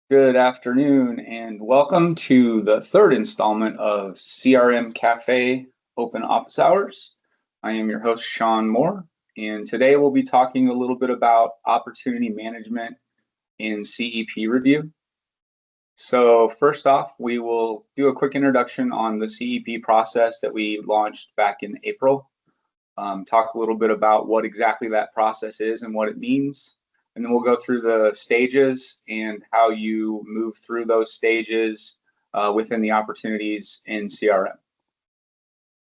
Good afternoon and welcome to the third installment of CRM Cafe Open Office Hours. I am your host, Sean Moore, and today we'll be talking a little bit about opportunity management in CEP review. So first off, we will do a quick introduction on the CEP process that we launched back in April. Talk a little bit about what exactly that process is and what it means. And then we'll go through the stages and how you move through those stages within the opportunities in CRM.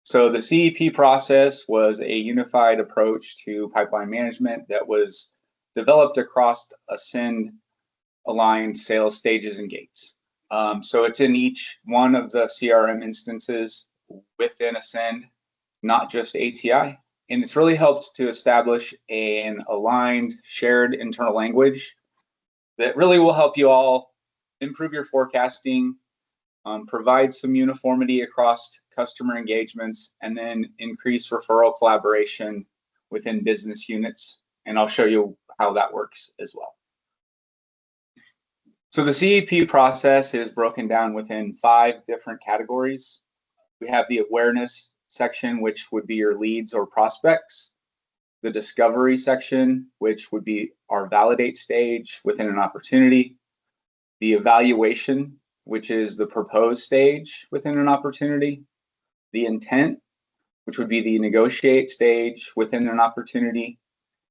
So the CEP process was a unified approach to pipeline management that was developed across Ascend aligned sales stages and gates. So it's in each one of the CRM instances within Ascend, not just ATI. And it's really helped to establish an aligned, shared internal language that really will help you all improve your forecasting, provide some uniformity across customer engagements, and then increase referral collaboration within business units. And I'll show you how that works as well. So the CEP process is broken down within 5 different categories. We have the awareness section, which would be your leads or prospects, the discovery section, which would be our validate stage within an opportunity, the evaluation, which is the proposed stage within an opportunity, the intent, which would be the negotiate stage within an opportunity,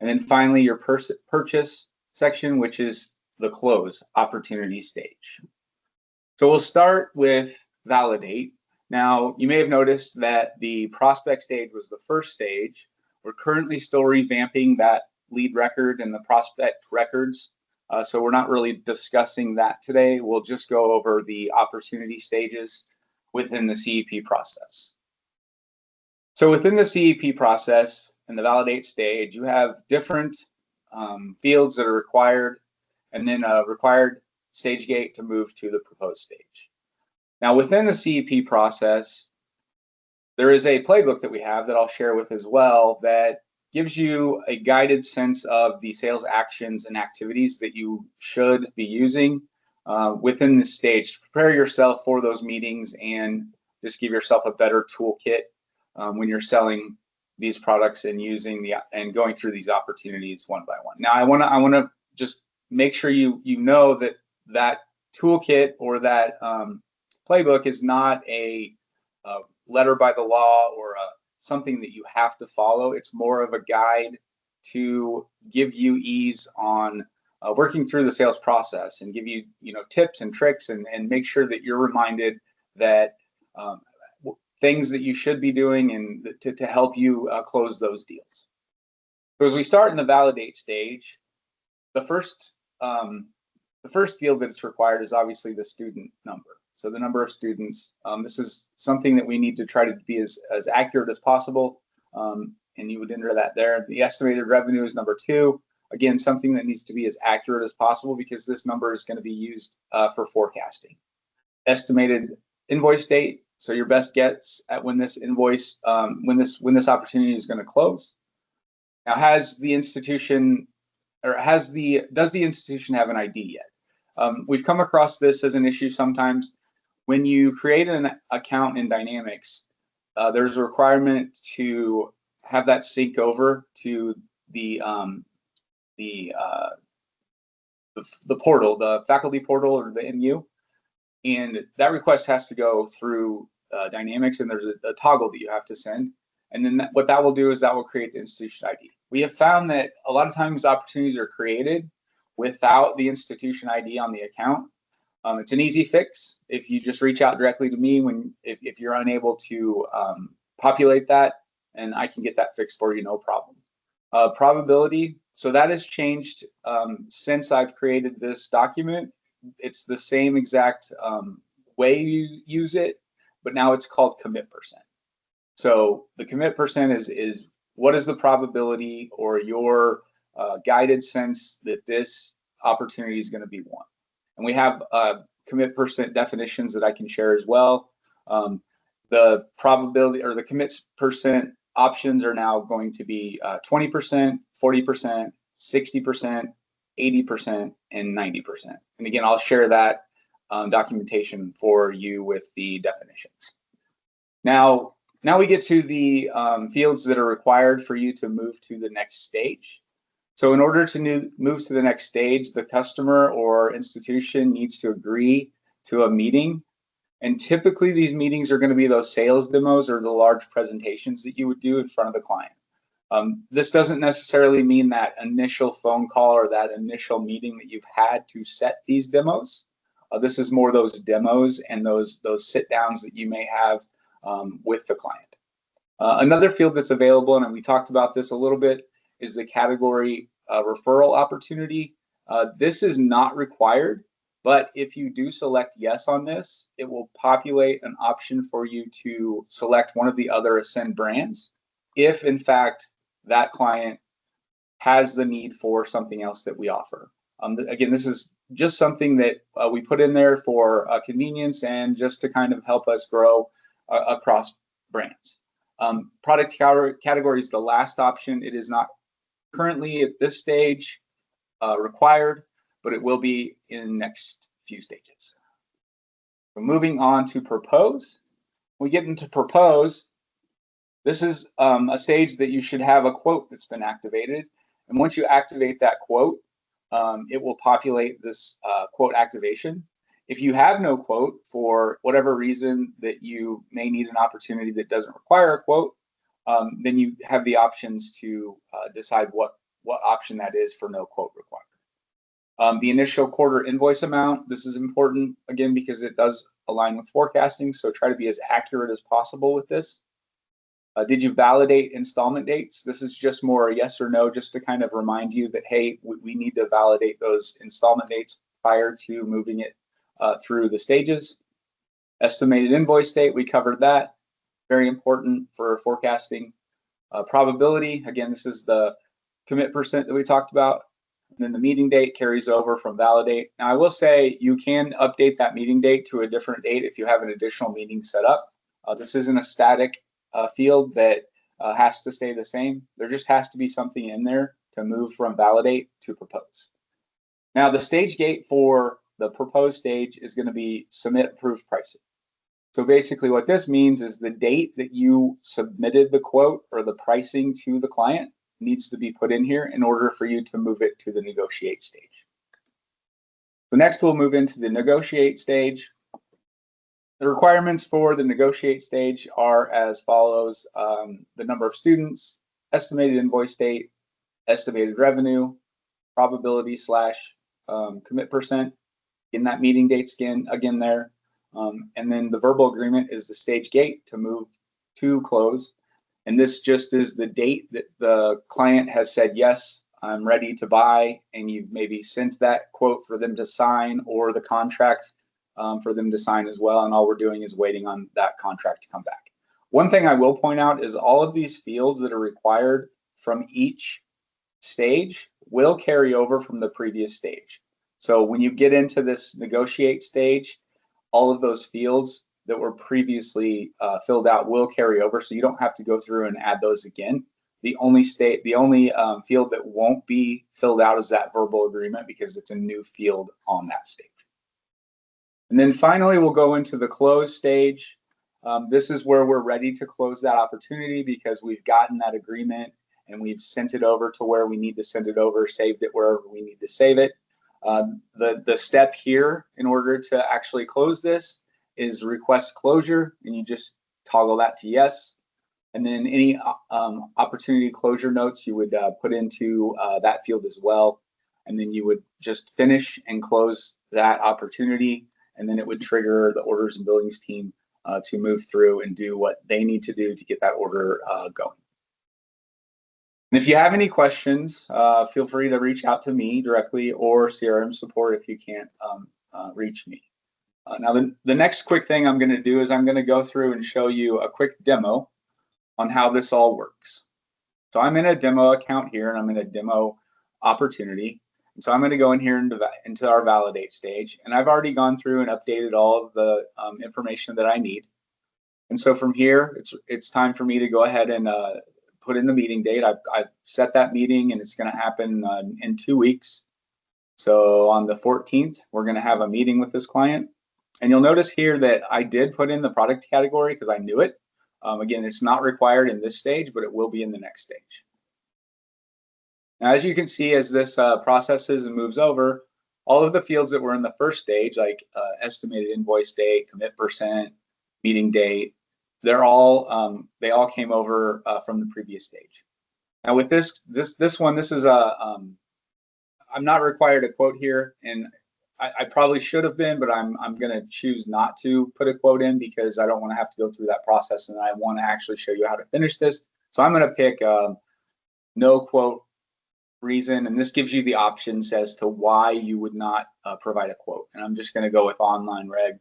and then finally your purchase section, which is the close opportunity stage. So we'll start with validate. Now, you may have noticed that the prospect stage was the first stage. We're currently still revamping that lead record and the prospect records. So we're not really discussing that today. We'll just go over the opportunity stages within the CEP process. So within the CEP process and the validate stage, you have different fields that are required and then a required stage gate to move to the proposed stage. Now, within the CEP process, there is a playbook that we have that I'll share with as well that gives you a guided sense of the sales actions and activities that you should be using within this stage. Prepare yourself for those meetings and just give yourself a better toolkit when you're selling these products and and going through these opportunities one by one. Now, I want to just make sure you know that toolkit or that playbook is not a letter by the law or something that you have to follow. It's more of a guide to give you ease on working through the sales process and give you tips and tricks and make sure that you're reminded that things that you should be doing and to help you close those deals. So as we start in the validate stage, the first field that's required is obviously the student number. So the number of students, this is something that we need to try to be as accurate as possible. And you would enter that there. The estimated revenue is number 2. Again, something that needs to be as accurate as possible because this number is going to be used for forecasting. Estimated invoice date. So your best guess at when this invoice, when this opportunity is going to close. Now, does the institution have an ID yet? We've come across this as an issue sometimes. When you create an account in Dynamics, there's a requirement to have that sync over to the portal, the faculty portal or the MU, and that request has to go through Dynamics, and there's a toggle that you have to send. And then what that will do is that will create the institution ID. We have found that a lot of times opportunities are created without the institution ID on the account. It's an easy fix if you just reach out directly to me if you're unable to populate that, and I can get that fixed for you, no problem. Probability, so that has changed since I've created this document. It's the same exact way you use it, but now it's called commit percent. So the commit percent is what is the probability or your guided sense that this opportunity is going to be won. And we have commit percent definitions that I can share as well. The probability or the commit percent options are now going to be 20%, 40%, 60%, 80%, and 90%. And again, I'll share that documentation for you with the definitions. Now we get to the fields that are required for you to move to the next stage. So in order to move to the next stage, the customer or institution needs to agree to a meeting. And typically these meetings are going to be those sales demos or the large presentations that you would do in front of the client. This doesn't necessarily mean that initial phone call or that initial meeting that you've had to set these demos. This is more those demos and those sit downs that you may have with the client. Another field that's available, and we talked about this a little bit, is the category referral opportunity. This is not required, but if you do select yes on this, it will populate an option for you to select one of the other Ascend brands if in fact that client has the need for something else that we offer. Again, this is just something that we put in there for convenience and just to kind of help us grow across brands. Product category is the last option. It is not currently at this stage required, but it will be in the next few stages. So moving on to propose. When we get into propose, this is a stage that you should have a quote that's been activated. And once you activate that quote, it will populate this quote activation. If you have no quote for whatever reason that you may need an opportunity that doesn't require a quote, then you have the options to decide what option that is for no quote required. The initial quarter invoice amount, this is important again because it does align with forecasting, so try to be as accurate as possible with this. Did you validate installment dates? This is just more a yes or no, just to kind of remind you that, hey, we need to validate those installment dates prior to moving it through the stages. Estimated invoice date, we covered that. Very important for forecasting. Probability, again, this is the commit percent that we talked about. And then the meeting date carries over from validate. Now, I will say you can update that meeting date to a different date if you have an additional meeting set up. This isn't a static field that has to stay the same. There just has to be something in there to move from validate to propose. Now, the stage gate for the propose stage is going to be submit approved pricing. So basically what this means is the date that you submitted the quote or the pricing to the client needs to be put in here in order for you to move it to the negotiate stage. So next we'll move into the negotiate stage. The requirements for the negotiate stage are as follows: the number of students, estimated invoice date, estimated revenue, probability / commit percent in that meeting dates again there. And then the verbal agreement is the stage gate to move to close. And this just is the date that the client has said, yes, I'm ready to buy, and you've maybe sent that quote for them to sign or the contract for them to sign as well. And all we're doing is waiting on that contract to come back. One thing I will point out is all of these fields that are required from each stage will carry over from the previous stage. So when you get into this negotiate stage, all of those fields that were previously filled out will carry over, so you don't have to go through and add those again. The only field that won't be filled out is that verbal agreement because it's a new field on that stage. And then finally, we'll go into the close stage. This is where we're ready to close that opportunity because we've gotten that agreement and we've sent it over to where we need to send it over, saved it wherever we need to save it. The step here in order to actually close this is request closure, and you just toggle that to yes. And then any opportunity closure notes you would put into that field as well. And then you would just finish and close that opportunity, and then it would trigger the orders and billings team to move through and do what they need to do to get that order going. And if you have any questions, feel free to reach out to me directly or CRM support if you can't reach me. Now, the next quick thing I'm going to do is I'm going to go through and show you a quick demo on how this all works. So I'm in a demo account here, and I'm in a demo opportunity. And so I'm going to go in here into our validate stage, and I've already gone through and updated all of the information that I need. And so from here, it's time for me to go ahead and put in the meeting date. I've set that meeting, and it's going to happen in 2 weeks. So on the 14th, we're going to have a meeting with this client. And you'll notice here that I did put in the product category because I knew it. Again, it's not required in this stage, but it will be in the next stage. Now, as you can see, as this processes and moves over, all of the fields that were in the first stage, like estimated invoice date, commit percent, meeting date, they all came over from the previous stage. Now with this one, this is I'm not required a quote here, and I probably should have been, but I'm going to choose not to put a quote in because I don't want to have to go through that process, and I want to actually show you how to finish this. So I'm going to pick no quote reason, and this gives you the options as to why you would not provide a quote. And I'm just going to go with online reg.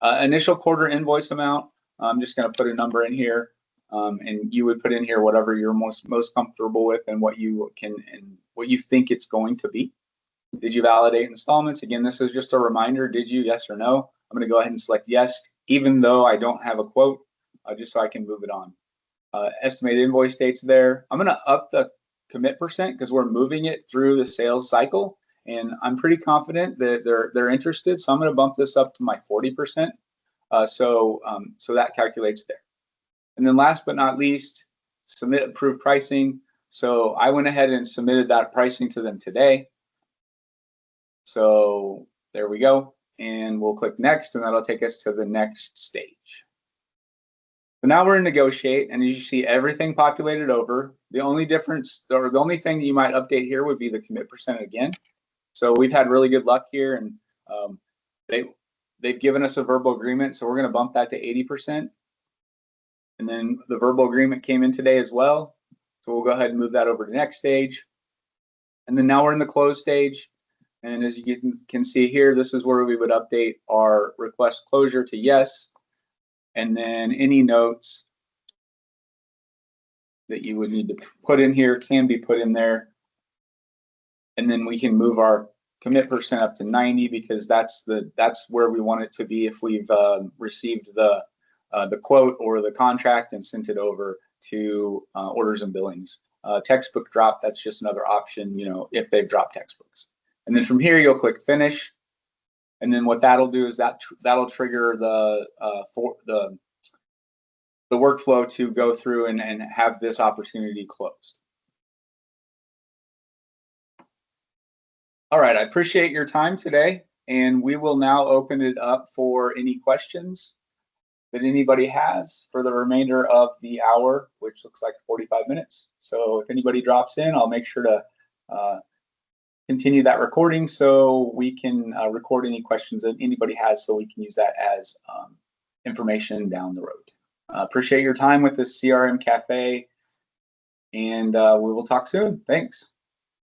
Initial quarter invoice amount, I'm just going to put a number in here, and you would put in here whatever you're most comfortable with and what you think it's going to be. Did you validate installments? Again, this is just a reminder. Did you? Yes or no? I'm going to go ahead and select yes, even though I don't have a quote, just so I can move it on. Estimated invoice dates there. I'm going to up the commit percent because we're moving it through the sales cycle, and I'm pretty confident that they're interested. So I'm going to bump this up to my 40%. So that calculates there. And then last but not least, submit approved pricing. So I went ahead and submitted that pricing to them today. So there we go. And we'll click next, and that'll take us to the next stage. So now we're in negotiate, and as you see, everything populated over. The only difference, or the only thing that you might update here would be the commit percent again. So we've had really good luck here, and they've given us a verbal agreement, so we're going to bump that to 80%. And then the verbal agreement came in today as well, so we'll go ahead and move that over to the next stage. And then now we're in the close stage, and as you can see here, this is where we would update our request closure to yes, and then any notes that you would need to put in here can be put in there. And then we can move our commit percent up to 90 because that's where we want it to be if we've received the quote or the contract and sent it over to orders and billings. Textbook drop, that's just another option, if they've dropped textbooks. And then from here, you'll click finish. And then what that'll do is that'll trigger the workflow to go through and have this opportunity closed. All right, I appreciate your time today, and we will now open it up for any questions that anybody has for the remainder of the hour, which looks like 45 minutes. So if anybody drops in, I'll make sure to continue that recording so we can record any questions that anybody has so we can use that as information down the road. Appreciate your time with this CRM Cafe, and we will talk soon. Thanks.